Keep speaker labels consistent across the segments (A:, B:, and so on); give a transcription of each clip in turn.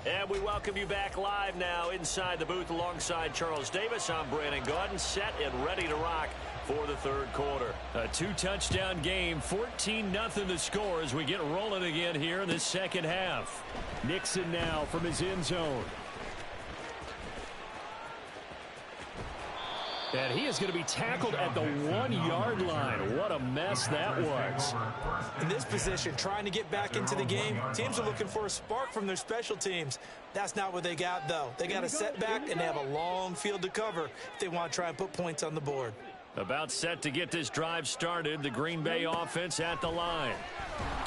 A: And we welcome you back live now inside the booth alongside Charles Davis. I'm Brandon Gaudin, set and ready to rock for the third quarter. A two-touchdown game, 14-0 the score as we get rolling again here in the second half. Nixon now from his end zone. And he is going to be tackled at the 1-yard line. What a mess that was.
B: In this position, trying to get back into the game, teams are looking for a spark from their special teams. That's not what they got, though. They got a setback, and they have a long field to cover if they want to try and put points on the board.
A: About set to get this drive started. The Green Bay offense at the line.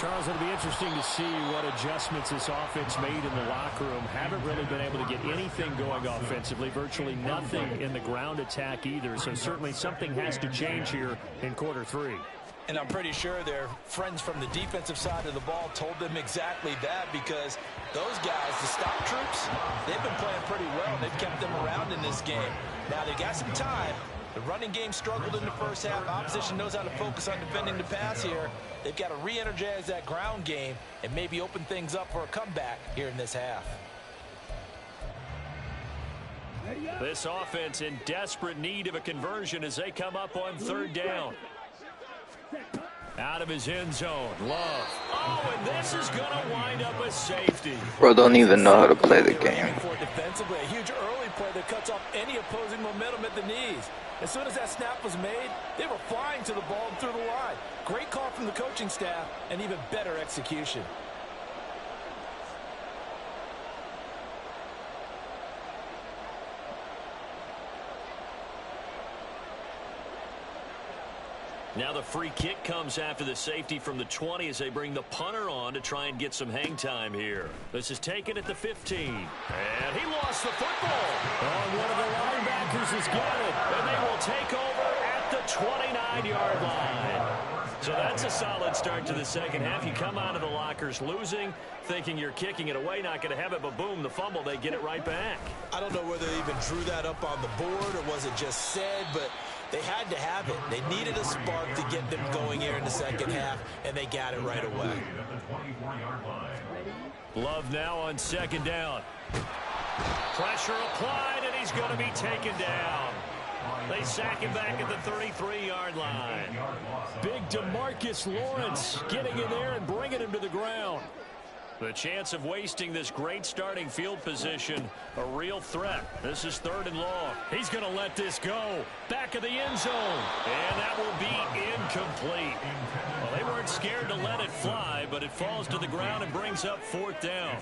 C: Charles, it'll be interesting to see what adjustments this offense made in the locker room. Haven't really been able to get anything going offensively. Virtually nothing in the ground attack either. So certainly something has to change here in quarter three.
B: And I'm pretty sure their friends from the defensive side of the ball told them exactly that, because those guys, the stop troops, they've been playing pretty well. They've kept them around in this game. Now they got some time. The running game struggled in the first half. Opposition knows how to focus on defending the pass here. They've got to re-energize that ground game and maybe open things up for a comeback here in this half.
A: This offense in desperate need of a conversion as they come up on third down. Out of his end zone, Love. Oh, and this is going to wind up a safety.
D: Bro, don't even know how to play the game.
B: Defensively, a huge early play that cuts off any opposing momentum at the knees. As soon as that snap was made, they were flying to the ball and through the line. Great call from the coaching staff and even better execution.
A: Now the free kick comes after the safety from the 20 as they bring the punter on to try and get some hang time here. This is taken at the 15. And he lost the football.
C: Oh, one of the linebackers has got it.
A: And they will take over at the 29-yard line. So that's a solid start to the second half. You come out of the lockers losing, thinking you're kicking it away, not going to have it, but boom, the fumble, they get it right back.
B: I don't know whether they even drew that up on the board or was it just said, but they had to have it. They needed a spark to get them going here in the second half, and they got it right away.
A: Love now on second down. Pressure applied, and he's going to be taken down. They sack him back at the 33-yard line.
C: Big DeMarcus Lawrence getting in there and bringing him to the ground.
A: The chance of wasting this great starting field position, a real threat. This is third and long. He's going to let this go. Back of the end zone. And that will be incomplete. Well, they weren't scared to let it fly, but it falls to the ground and brings up fourth down.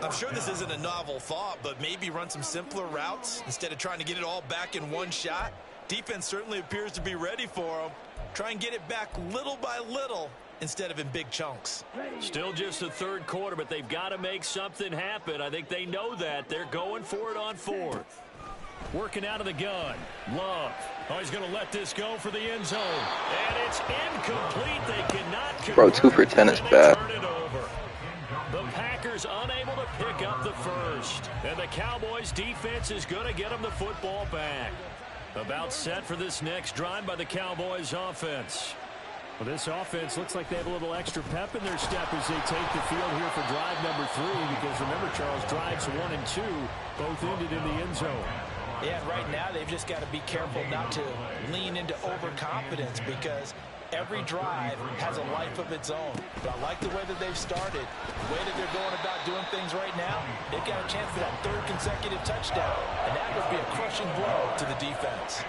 B: I'm sure this isn't a novel thought, but maybe run some simpler routes instead of trying to get it all back in one shot. Defense certainly appears to be ready for them. Try and get it back little by little instead of in big chunks.
A: Still just the third quarter, but they've got to make something happen. I think they know that. They're going for it on fourth. Working out of the gun. Love. Oh, he's going to let this go for the end zone. And it's incomplete. They cannot convert.
D: Bro, 2 for 10 is bad.
A: Turn it over. The Packers unable to pick up the first. And the Cowboys defense is going to get them the football back. About set for this next drive by the Cowboys offense.
C: Well, this offense looks like they have a little extra pep in their step as they take the field here for drive number 3. Because remember, Charles, drives 1 and 2 both ended in the end zone.
B: Yeah, right now they've just got to be careful not to lean into overconfidence, because every drive has a life of its own. But I like the way that they've started, the way that they're going about doing things right now. They've got a chance for that third consecutive touchdown, and that would be a crushing blow to the defense.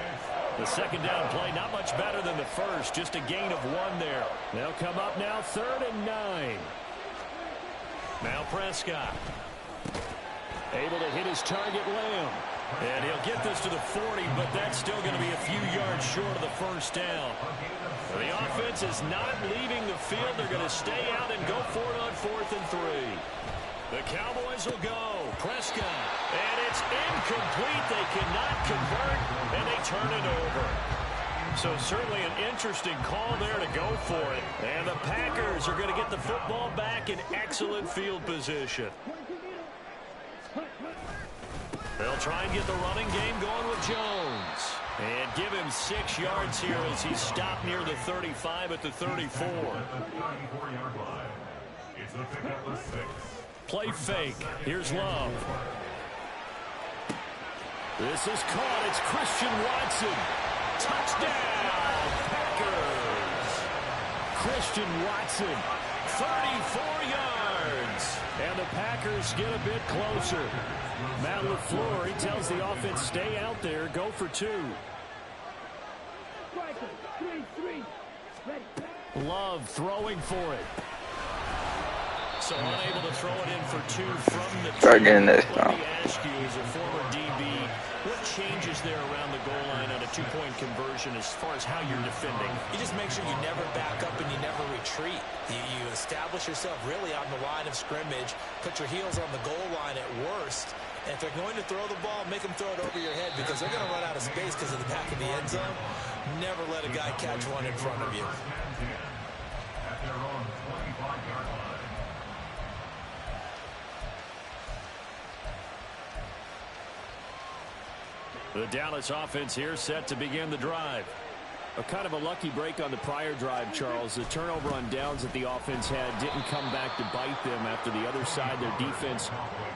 A: The second down play, not much better than the first, just a gain of 1 there.
C: They'll come up now, 3rd and 9.
A: Now Prescott.
C: Able to hit his target, Lamb.
A: And he'll get this to the 40, but that's still going to be a few yards short of the first down. The offense is not leaving the field. They're going to stay out and go for it on 4th and 3. The Cowboys will go. Prescott. And it's incomplete. They cannot convert, and they turn it over. So certainly an interesting call there to go for it. And the Packers are going to get the football back in excellent field position. They'll try and get the running game going with Jones. And give him 6 yards here as he stopped near the 35 at the 34. Play fake. Here's Love. This is caught. It's Christian Watson. Touchdown, Packers. Christian Watson, 34 yards. And the Packers get a bit closer. Matt LaFleur, he tells the offense, stay out there, go for 2. Love throwing for it. So unable to throw it in for 2 from the
D: Try getting this
A: Let
D: now.
A: me ask you, as a former DB, what changes there around the goal line on a 2-point conversion as far as how you're defending?
B: You just make sure you never back up and you never retreat. You establish yourself really on the line of scrimmage, put your heels on the goal line at worst. And if they're going to throw the ball, make them throw it over your head because they're going to run out of space because of the back of the end zone. Never let a guy catch one in front of you.
A: The Dallas offense here set to begin the drive.
C: A kind of a lucky break on the prior drive, Charles. The turnover on downs that the offense had didn't come back to bite them after the other side. Their defense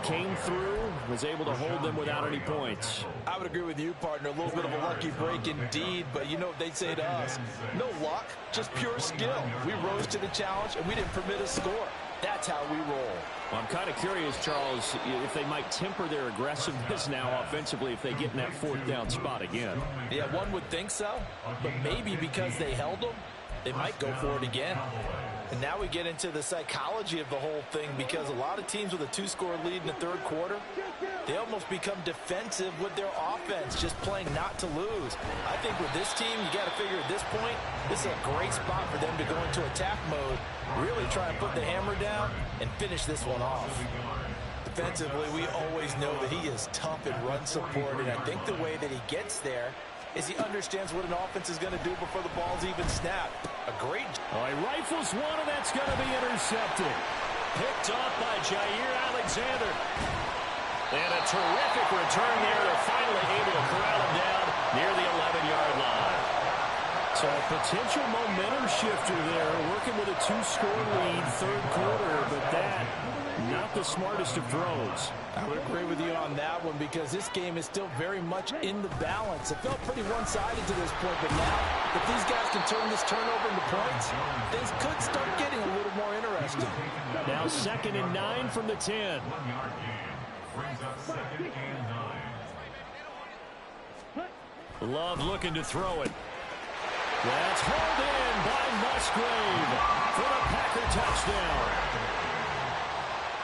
C: came through, was able to hold them without any points.
B: I would agree with you, partner. A little bit of a lucky break indeed, but you know what they'd say to us? No luck, just pure skill. We rose to the challenge, and we didn't permit a score. That's how we roll.
C: Well, I'm kind of curious, Charles, if they might temper their aggressiveness now offensively if they get in that 4th down spot again.
B: Yeah, one would think so, but maybe because they held them, they might go for it again. And now we get into the psychology of the whole thing because a lot of teams with a 2-score lead in the 3rd quarter, they almost become defensive with their offense, just playing not to lose. I think with this team, you got to figure at this point, this is a great spot for them to go into attack mode, really try and put the hammer down and finish this one off. Defensively, we always know that he is tough in run support, and I think the way that he gets there is he understands what an offense is going to do before the ball's even snapped. A great...
A: Oh, he rifles one, and that's going to be intercepted. Picked off by Jair Alexander. And a terrific return there. They're finally able to corral him down near the 11-yard line.
C: So a potential momentum shifter there, working with a 2-score lead, 3rd quarter, but that, not the smartest of throws.
B: I would agree with you on that one because this game is still very much in the balance. It felt pretty one-sided to this point, but now, if these guys can turn this turnover into points, things could start getting a little more interesting.
C: Now 2nd and 9 from the 10.
A: Love looking to throw it. That's hauled in by Musgrave for the Packer touchdown.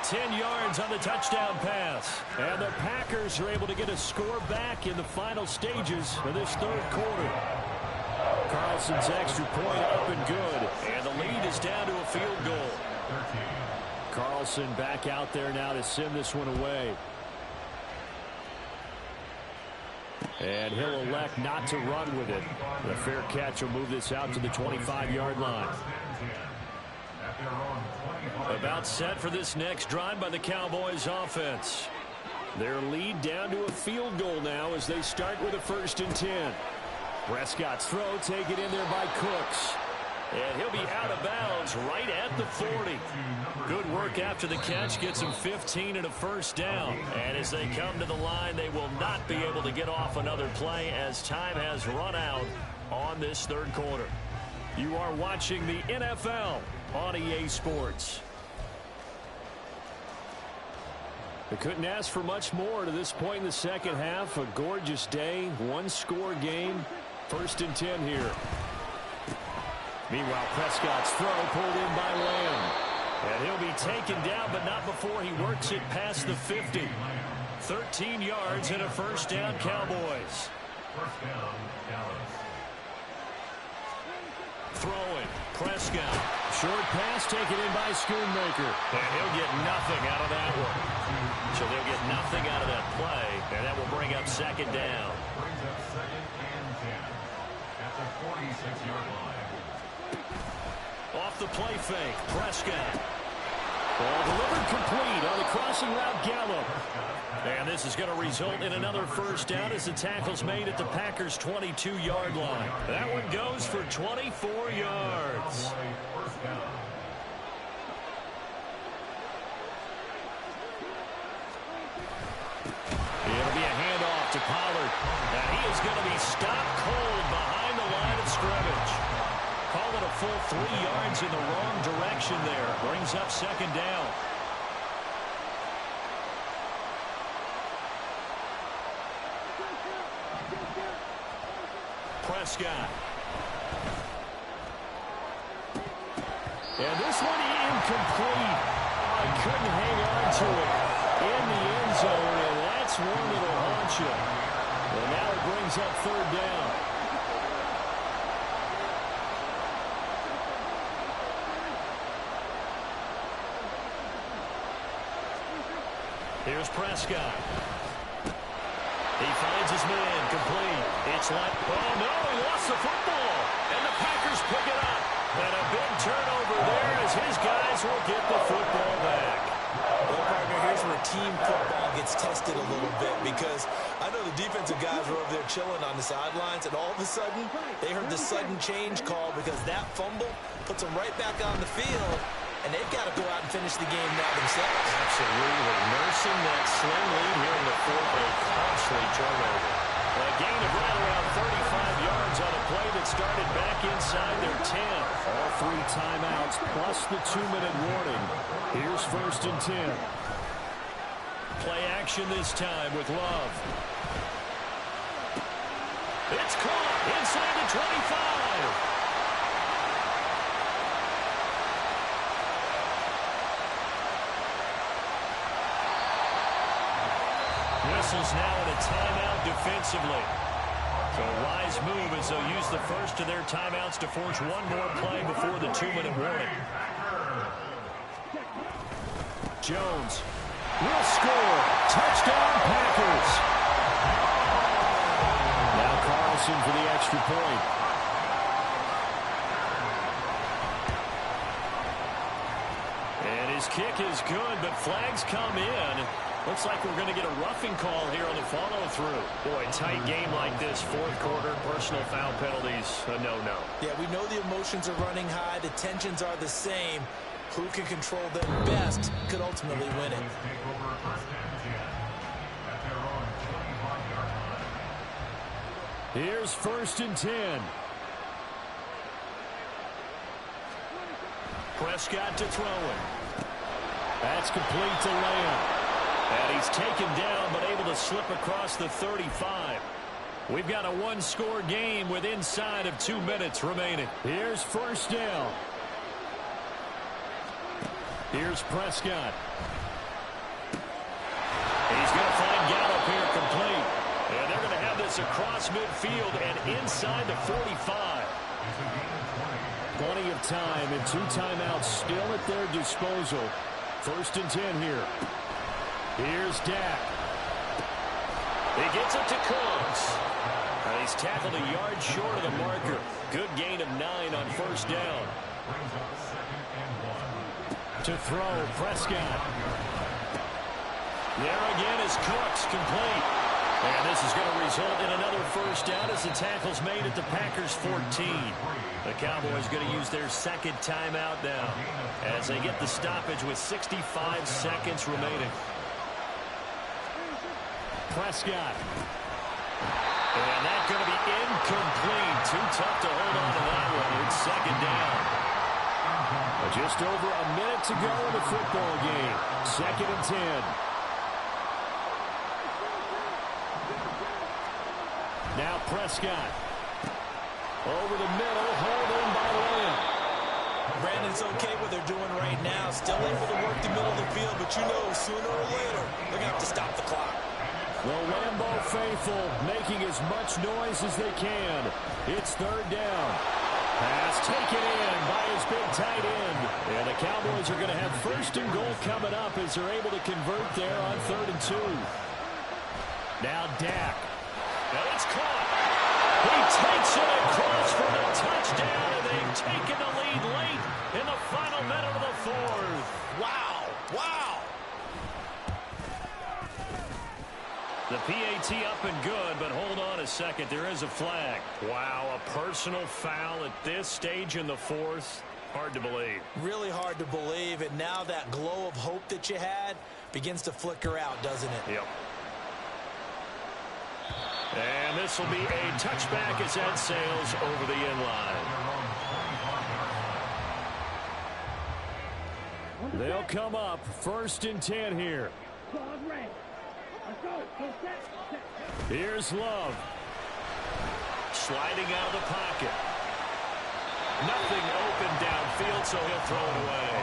A: 10 yards on the touchdown pass. And the Packers are able to get a score back in the final stages of this 3rd quarter. Carlson's extra point up and good. And the lead is down to a field goal.
C: Carlson back out there now to send this one away. And he'll elect not to run with it. The fair catch will move this out to the 25-yard line.
A: About set for this next drive by the Cowboys offense.
C: Their lead down to a field goal now as they start with a 1st and 10. Prescott's throw taken in there by Cooks.
A: And he'll be out of bounds right at the 40. Good work after the catch. Gets him 15 and a 1st down. And as they come to the line, they will not be able to get off another play as time has run out on this 3rd quarter. You are watching the NFL on EA Sports.
C: They couldn't ask for much more to this point in the 2nd half. A gorgeous day, 1-score game, 1st and 10 here.
A: Meanwhile, Prescott's throw pulled in by Lamb. And he'll be taken down, but not before he works it past the 50. 13 yards and a 1st down, Cowboys. Throwing, Prescott.
C: Short pass taken in by Schoonmaker.
A: And he'll get nothing out of that one. So they'll get nothing out of that play, and that will bring up 2nd down. Off the play fake, Prescott.
C: Ball delivered complete on the crossing route, Gallup.
A: And this is going to result in another 1st down as the tackle's made at the Packers' 22-yard line. That one goes for 24 yards. It'll be a handoff to Pollard. And he is going to be stopped cold behind the line of scrimmage. Call it a full 3 yards in the wrong direction there. Brings up second down. Prescott. And this one incomplete. I couldn't hang on to it in the end zone, and that's one that'll haunt you. And now it brings up third down. Here's Prescott. He finds his man, complete. It's like, oh no, he lost the football. And the Packers pick it up. And a big turnover there as his guys will get the football back.
B: Well, partner, here's where team football gets tested a little bit, because I know the defensive guys were over there chilling on the sidelines, and all of a sudden, they heard the sudden change call because that fumble puts them right back on the field, and they've got to go out and finish the game now themselves.
A: Absolutely. Nursing that slim lead here in the fourth, a costly turnover. A gain of right around 35 yards on a play that started back inside their 10.
C: All 3 timeouts plus the 2-minute warning. Here's 1st and 10.
A: Play action this time with Love. It's caught inside the 25. Whistles now in a timeout defensively. So a wise move as they'll use the first of their timeouts to force one more play before the 2-minute warning. Jones will score. Touchdown Packers. Now Carlson for the extra point. And his kick is good, but flags come in. Looks like we're going to get a roughing call here on the follow-through. Boy, tight game like this, fourth quarter, personal foul penalties, a no-no.
B: Yeah, we know the emotions are running high. The tensions are the same. Who can control them best could ultimately win it.
C: Here's 1st and 10.
A: Prescott to throw it.
C: That's complete to Lamb.
A: And he's taken down, but able to slip across the 35. We've got a one-score game with inside of 2 minutes remaining.
C: Here's 1st down. Here's Prescott.
A: He's going to find Gallup here complete. And they're going to have this across midfield and inside the 45.
C: Plenty of time and 2 timeouts still at their disposal. 1st and 10 here. Here's Dak.
A: He gets it to Cooks. And he's tackled a yard short of the marker. Good gain of 9 on 1st down.
C: To throw, Prescott.
A: There again is Cooks, complete. And this is going to result in another 1st down as the tackle's made at the Packers 14. The Cowboys going to use their 2nd timeout now as they get the stoppage with 65 seconds remaining.
C: Prescott.
A: And that's going to be incomplete. Too tough to hold on to that one. It's 2nd down.
C: Just over a minute to go in the football game. 2nd and 10. Now Prescott. Over the middle, hauled in by Lamb.
B: Brandon's okay what they're doing right now. Still able to work the middle of the field, but you know sooner or later they're going to have to stop the clock.
C: The Lambeau faithful making as much noise as they can. It's 3rd down. Pass taken in by his big tight end. And the Cowboys are going to have 1st and goal coming up as they're able to convert there on 3rd and 2. Now Dak.
A: And it's caught. He takes it across for the touchdown, and they've taken the lead late in the final minute of the 4th.
B: Wow. Wow.
A: The PAT up and good, but hold on a second. There is a flag. Wow, a personal foul at this stage in the 4th. Hard to believe.
B: Really hard to believe, and now that glow of hope that you had begins to flicker out, doesn't it?
A: Yep. And this will be a touchback as that sails over the end line.
C: They'll come up 1st and 10 here. Here's Love.
A: Sliding out of the pocket. Nothing open downfield, so he'll throw it away.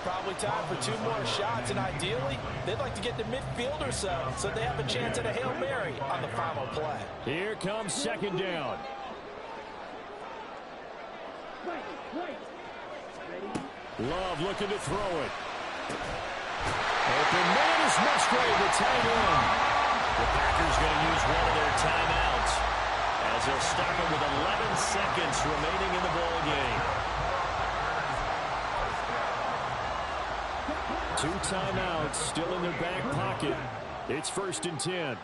B: Probably time for 2 more shots, and ideally, they'd like to get to midfield or so they have a chance at a Hail Mary on the final play.
C: Here comes 2nd down. Love looking to throw it. Open man is Musgrave, the tight end.
A: The Packers going to use one of their timeouts as they'll stop it with 11 seconds remaining in the ball game.
C: 2 timeouts still in their back pocket. It's 1st and 10.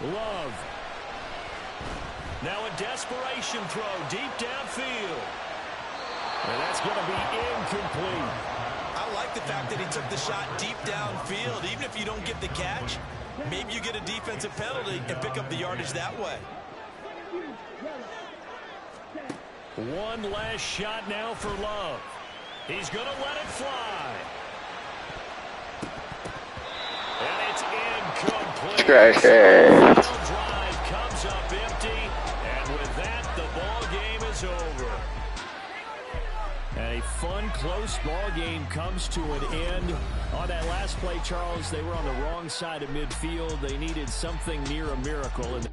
C: Love.
A: Now a desperation throw deep downfield.
C: And that's going to be incomplete.
B: I like the fact that he took the shot deep downfield. Even if you don't get the catch, maybe you get a defensive penalty and pick up the yardage that way.
C: One last shot now for Love.
A: He's going to let it fly. And it's incomplete.
D: Trash
A: The
D: ass.
A: drive comes up empty, and with that, the ball game is over.
C: And a fun, close ball game comes to an end. On that last play, Charles, they were on the wrong side of midfield. They needed something near a miracle. And